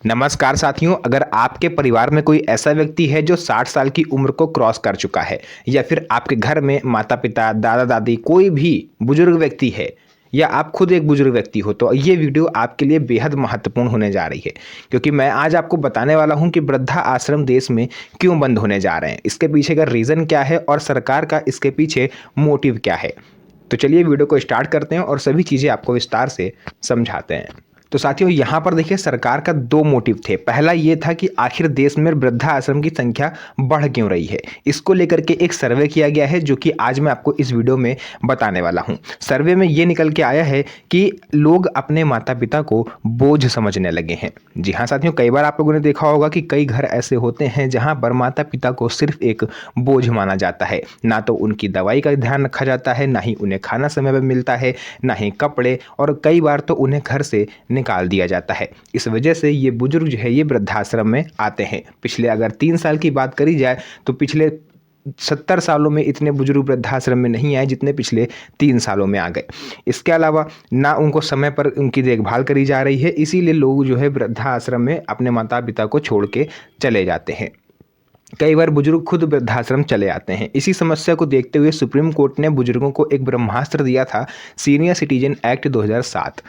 नमस्कार साथियों, अगर आपके परिवार में कोई ऐसा व्यक्ति है जो 60 साल की उम्र को क्रॉस कर चुका है या फिर आपके घर में माता-पिता, दादा-दादी कोई भी बुजुर्ग व्यक्ति है या आप खुद एक बुजुर्ग व्यक्ति हो, तो ये वीडियो आपके लिए बेहद महत्वपूर्ण होने जा रही है। क्योंकि मैं आज आपको बताने वाला हूँ कि वृद्धा आश्रम देश में क्यों बंद होने जा रहे हैं, इसके पीछे का रीज़न क्या है और सरकार का इसके पीछे मोटिव क्या है। तो चलिए वीडियो को स्टार्ट करते हैं और सभी चीज़ें आपको विस्तार से समझाते हैं। तो साथियों, यहाँ पर देखिए सरकार का दो मोटिव थे। पहला ये था कि आखिर देश में वृद्धा आश्रम की संख्या बढ़ क्यों रही है, इसको लेकर के एक सर्वे किया गया है जो कि आज मैं आपको इस वीडियो में बताने वाला हूँ। सर्वे में ये निकल के आया है कि लोग अपने माता पिता को बोझ समझने लगे हैं। जी हाँ साथियों, कई बार आप लोगों ने देखा होगा कि कई घर ऐसे होते हैं जहाँ पर माता पिता को सिर्फ एक बोझ माना जाता है। ना तो उनकी दवाई का ध्यान रखा जाता है, ना ही उन्हें खाना समय पर मिलता है, ना ही कपड़े, और कई बार तो उन्हें घर से निकाल दिया जाता है। इस वजह से ये बुजुर्ग जो है ये वृद्धाश्रम में आते हैं। पिछले अगर 3 साल की बात करी जाए तो पिछले 70 सालों में इतने बुजुर्ग वृद्धाश्रम में नहीं आए जितने पिछले 3 सालों में आ गए। इसके अलावा ना उनको समय पर उनकी देखभाल करी जा रही है, इसीलिए लोग जो है वृद्धाश्रम में अपने माता पिता को छोड़ के चले जाते हैं। कई बार बुजुर्ग खुद वृद्धाश्रम चले आते हैं। इसी समस्या को देखते हुए सुप्रीम कोर्ट ने बुजुर्गों को एक ब्रह्मास्त्र दिया था, सीनियर सिटीजन एक्ट 2007,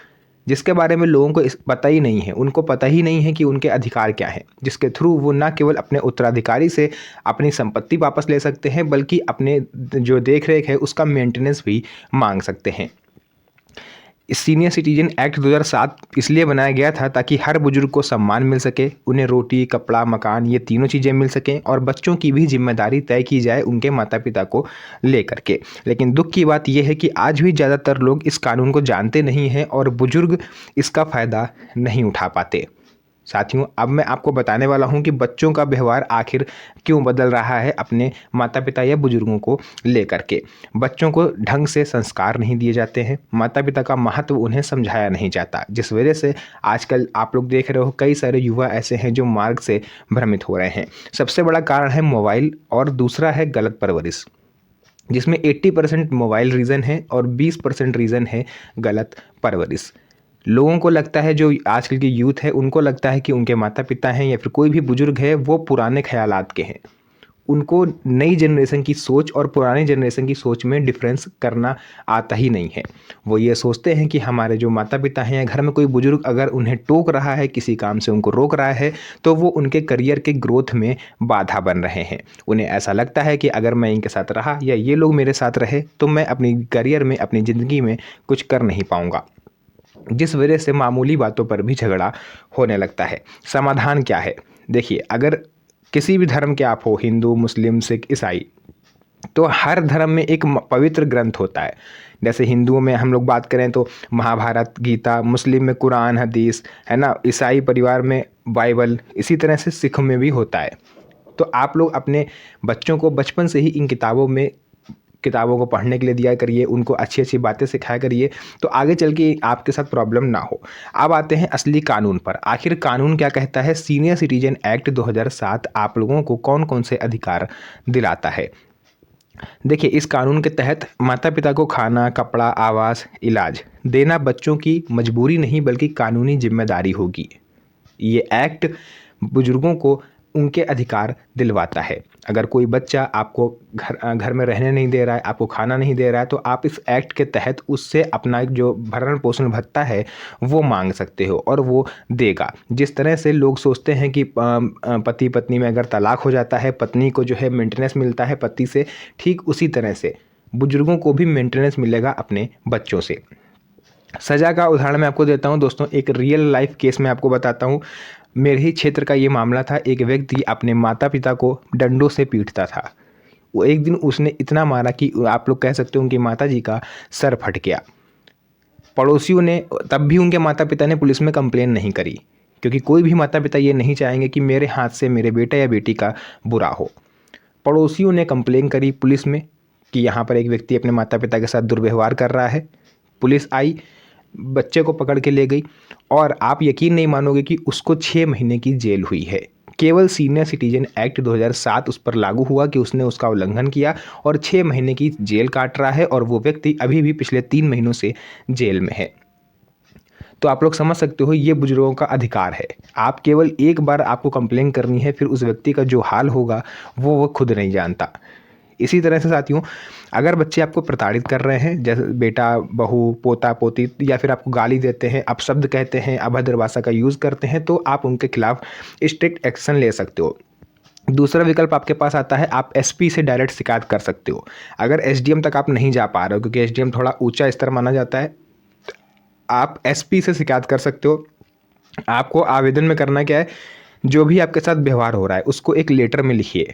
जिसके बारे में लोगों को पता ही नहीं है। उनको पता ही नहीं है कि उनके अधिकार क्या हैं, जिसके थ्रू वो न केवल अपने उत्तराधिकारी से अपनी संपत्ति वापस ले सकते हैं बल्कि अपने जो देख रेख है उसका मेंटेनेंस भी मांग सकते हैं। इस सीनियर सिटीजन एक्ट 2007 इसलिए बनाया गया था ताकि हर बुजुर्ग को सम्मान मिल सके, उन्हें रोटी, कपड़ा, मकान, ये तीनों चीज़ें मिल सकें और बच्चों की भी जिम्मेदारी तय की जाए उनके माता पिता को लेकर के। लेकिन दुख की बात यह है कि आज भी ज़्यादातर लोग इस कानून को जानते नहीं हैं और बुजुर्ग इसका फ़ायदा नहीं उठा पाते। साथियों, अब मैं आपको बताने वाला हूं कि बच्चों का व्यवहार आखिर क्यों बदल रहा है अपने माता पिता या बुजुर्गों को लेकर के। बच्चों को ढंग से संस्कार नहीं दिए जाते हैं, माता पिता का महत्व उन्हें समझाया नहीं जाता, जिस वजह से आजकल आप लोग देख रहे हो कई सारे युवा ऐसे हैं जो मार्ग से भ्रमित हो रहे हैं। सबसे बड़ा कारण है मोबाइल और दूसरा है गलत परवरिश, जिसमें 80% मोबाइल रीज़न है और 20% रीज़न है गलत परवरिश। लोगों को लगता है, जो आजकल की यूथ है उनको लगता है कि उनके माता पिता हैं या फिर कोई भी बुजुर्ग है वो पुराने ख्यालात के हैं। उनको नई जनरेशन की सोच और पुरानी जनरेशन की सोच में डिफरेंस करना आता ही नहीं है। वो ये सोचते हैं कि हमारे जो माता पिता हैं या घर में कोई बुजुर्ग अगर उन्हें टोक रहा है, किसी काम से उनको रोक रहा है, तो वो उनके करियर के ग्रोथ में बाधा बन रहे हैं। उन्हें ऐसा लगता है कि अगर मैं इनके साथ रहा या ये लोग मेरे साथ रहे तो मैं अपनी करियर में, अपनी ज़िंदगी में कुछ कर नहीं पाऊँगा, जिस वजह से मामूली बातों पर भी झगड़ा होने लगता है। समाधान क्या है? देखिए, अगर किसी भी धर्म के आप हो, हिंदू, मुस्लिम, सिख, ईसाई, तो हर धर्म में एक पवित्र ग्रंथ होता है। जैसे हिंदुओं में हम लोग बात करें तो महाभारत, गीता, मुस्लिम में कुरान, हदीस, है ना, ईसाई परिवार में बाइबल, इसी तरह से सिख में भी होता है। तो आप लोग अपने बच्चों को बचपन से ही इन किताबों को पढ़ने के लिए दिया करिए, उनको अच्छी अच्छी बातें सिखाया करिए, तो आगे चल के आपके साथ प्रॉब्लम ना हो। अब आते हैं असली कानून पर। आखिर कानून क्या कहता है? सीनियर सिटीजन एक्ट 2007 आप लोगों को कौन कौन से अधिकार दिलाता है? देखिए, इस कानून के तहत माता पिता को खाना, कपड़ा, आवास, इलाज देना बच्चों की मजबूरी नहीं बल्कि कानूनी जिम्मेदारी होगी। ये एक्ट बुजुर्गों को उनके अधिकार दिलवाता है। अगर कोई बच्चा आपको घर में रहने नहीं दे रहा है, आपको खाना नहीं दे रहा है, तो आप इस एक्ट के तहत उससे अपना जो भरण पोषण भत्ता है वो मांग सकते हो और वो देगा। जिस तरह से लोग सोचते हैं कि पति पत्नी में अगर तलाक हो जाता है, पत्नी को जो है मेंटेनेंस मिलता है पति से, ठीक उसी तरह से बुजुर्गों को भी मेंटेनेंस मिलेगा अपने बच्चों से। सज़ा का उदाहरण मैं आपको देता हूँ दोस्तों, एक रियल लाइफ केस में आपको बताता हूँ। मेरे ही क्षेत्र का ये मामला था। एक व्यक्ति अपने माता पिता को डंडों से पीटता था। वो एक दिन उसने इतना मारा कि आप लोग कह सकते हो उनकी माता जी का सर फट गया। पड़ोसियों ने, तब भी उनके माता पिता ने पुलिस में कंप्लेन नहीं करी, क्योंकि कोई भी माता पिता ये नहीं चाहेंगे कि मेरे हाथ से मेरे बेटा या बेटी का बुरा हो। पड़ोसियों ने कंप्लेन करी पुलिस में कि यहाँ पर एक व्यक्ति अपने माता पिता के साथ दुर्व्यवहार कर रहा है। पुलिस आई, बच्चे को पकड़ के ले गई और आप यकीन नहीं मानोगे कि उसको 6 महीने की जेल हुई है। केवल सीनियर सिटीजन एक्ट 2007 उस पर लागू हुआ कि उसने उसका उल्लंघन किया और 6 महीने की जेल काट रहा है और वो व्यक्ति अभी भी पिछले 3 महीनों से जेल में है। तो आप लोग समझ सकते हो ये बुजुर्गों का अधिकार है। आप केवल एक बार आपको कंप्लेंट करनी है, फिर उस व्यक्ति का जो हाल होगा वो खुद नहीं जानता। इसी तरह से साथियों, अगर बच्चे आपको प्रताड़ित कर रहे हैं, जैसे बेटा, बहू, पोता, पोती, या फिर आपको गाली देते हैं, अपशब्द कहते हैं, अभद्र भाषा का यूज़ करते हैं, तो आप उनके खिलाफ स्ट्रिक्ट एक्शन ले सकते हो। दूसरा विकल्प आपके पास आता है, आप एसपी से डायरेक्ट शिकायत कर सकते हो। अगर एसडीएम तक आप नहीं जा पा रहे हो, क्योंकि एसडीएम थोड़ा ऊंचा स्तर माना जाता है, आप एसपी से शिकायत कर सकते हो। आपको आवेदन में करना क्या है, जो भी आपके साथ व्यवहार हो रहा है उसको एक लेटर में लिखिए।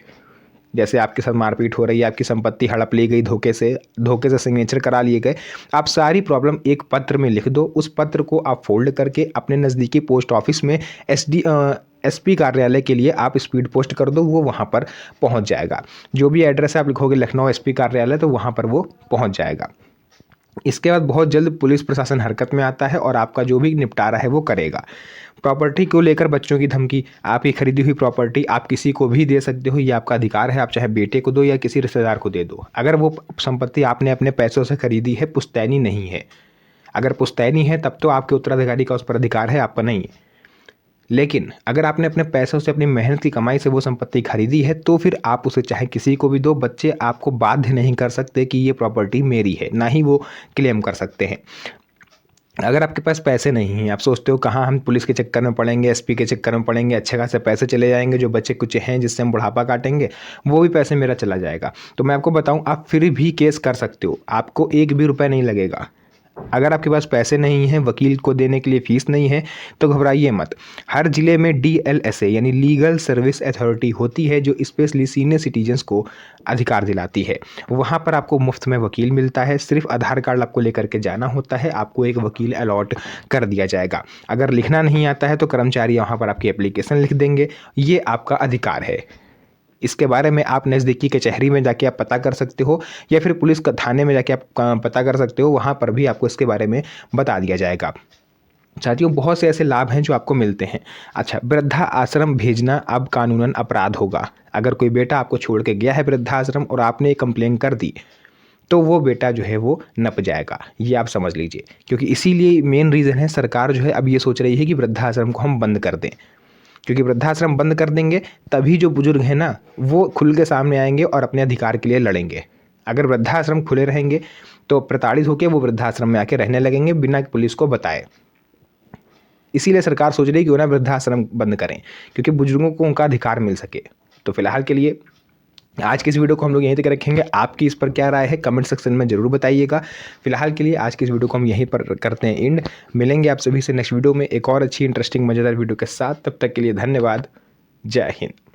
जैसे आपके साथ मारपीट हो रही है, आपकी संपत्ति हड़प ली गई, धोखे से सिग्नेचर करा लिए गए, आप सारी प्रॉब्लम एक पत्र में लिख दो। उस पत्र को आप फोल्ड करके अपने नज़दीकी पोस्ट ऑफिस में एसपी कार्यालय के लिए आप स्पीड पोस्ट कर दो, वो वहाँ पर पहुँच जाएगा। जो भी एड्रेस है आप लिखोगे लखनऊ एसपी कार्यालय, तो वहाँ पर वो पहुँच जाएगा। इसके बाद बहुत जल्द पुलिस प्रशासन हरकत में आता है और आपका जो भी निपटारा है वो करेगा। प्रॉपर्टी को लेकर बच्चों की धमकी, आपकी खरीदी हुई प्रॉपर्टी आप किसी को भी दे सकते हो, ये आपका अधिकार है। आप चाहे बेटे को दो या किसी रिश्तेदार को दे दो। अगर वो संपत्ति आपने अपने पैसों से खरीदी है, पुश्तैनी नहीं है। अगर पुश्तैनी है तब तो आपके उत्तराधिकारी का उस पर अधिकार है, आपका नहीं है। लेकिन अगर आपने अपने पैसों से, अपनी मेहनत की कमाई से वो संपत्ति खरीदी है, तो फिर आप उसे चाहे किसी को भी दो। बच्चे आपको बाध्य नहीं कर सकते कि ये प्रॉपर्टी मेरी है, ना ही वो क्लेम कर सकते हैं। अगर आपके पास पैसे नहीं हैं, आप सोचते हो कहाँ हम पुलिस के चक्कर में पड़ेंगे, एसपी के चक्कर में पड़ेंगे, अच्छे खासे पैसे चले जाएंगे, जो बच्चे कुछ हैं जिससे हम बुढ़ापा काटेंगे, वो भी पैसे मेरा चला जाएगा। तो मैं आपको बताऊं, आप फिर भी केस कर सकते हो, आपको एक भी रुपया नहीं लगेगा। अगर आपके पास पैसे नहीं हैं, वकील को देने के लिए फीस नहीं है, तो घबराइए मत। हर ज़िले में डीएलएसए यानी लीगल सर्विस अथॉरिटी होती है, जो स्पेशली सीनियर सिटीजन्स को अधिकार दिलाती है। वहाँ पर आपको मुफ्त में वकील मिलता है। सिर्फ आधार कार्ड आपको लेकर के जाना होता है, आपको एक वकील अलॉट कर दिया जाएगा। अगर लिखना नहीं आता है तो कर्मचारी वहाँ पर आपकी एप्लीकेशन लिख देंगे। ये आपका अधिकार है। इसके बारे में आप नज़दीकी कचहरी में जाके आप पता कर सकते हो, या फिर पुलिस का थाने में जाके आप पता कर सकते हो। वहाँ पर भी आपको इसके बारे में बता दिया जाएगा। साथियों, बहुत से ऐसे लाभ हैं जो आपको मिलते हैं। अच्छा, वृद्धा आश्रम भेजना अब कानूनन अपराध होगा। अगर कोई बेटा आपको छोड़ के गया है वृद्धाश्रम और आपने एक कंप्लेन कर दी, तो वो बेटा जो है वो नप जाएगा, ये आप समझ लीजिए। क्योंकि इसीलिए मेन रीज़न है, सरकार जो है अब ये सोच रही है कि वृद्धाश्रम को हम बंद कर दें। क्योंकि वृद्धाश्रम बंद कर देंगे तभी जो बुजुर्ग हैं ना, वो खुल के सामने आएंगे और अपने अधिकार के लिए लड़ेंगे। अगर वृद्धाश्रम खुले रहेंगे तो प्रताड़ित होकर वो वृद्धाश्रम में आके रहने लगेंगे बिना पुलिस को बताए। इसीलिए सरकार सोच रही है कि वो ना वृद्धाश्रम बंद करें, क्योंकि बुजुर्गों को उनका अधिकार मिल सके। तो फिलहाल के लिए आज की इस वीडियो को हम लोग यहीं तक रखेंगे। आपकी इस पर क्या राय है कमेंट सेक्शन में ज़रूर बताइएगा। फिलहाल के लिए आज की इस वीडियो को हम यहीं पर करते हैं एंड। मिलेंगे आप सभी से नेक्स्ट वीडियो में एक और अच्छी इंटरेस्टिंग मज़ेदार वीडियो के साथ। तब तक के लिए धन्यवाद। जय हिंद।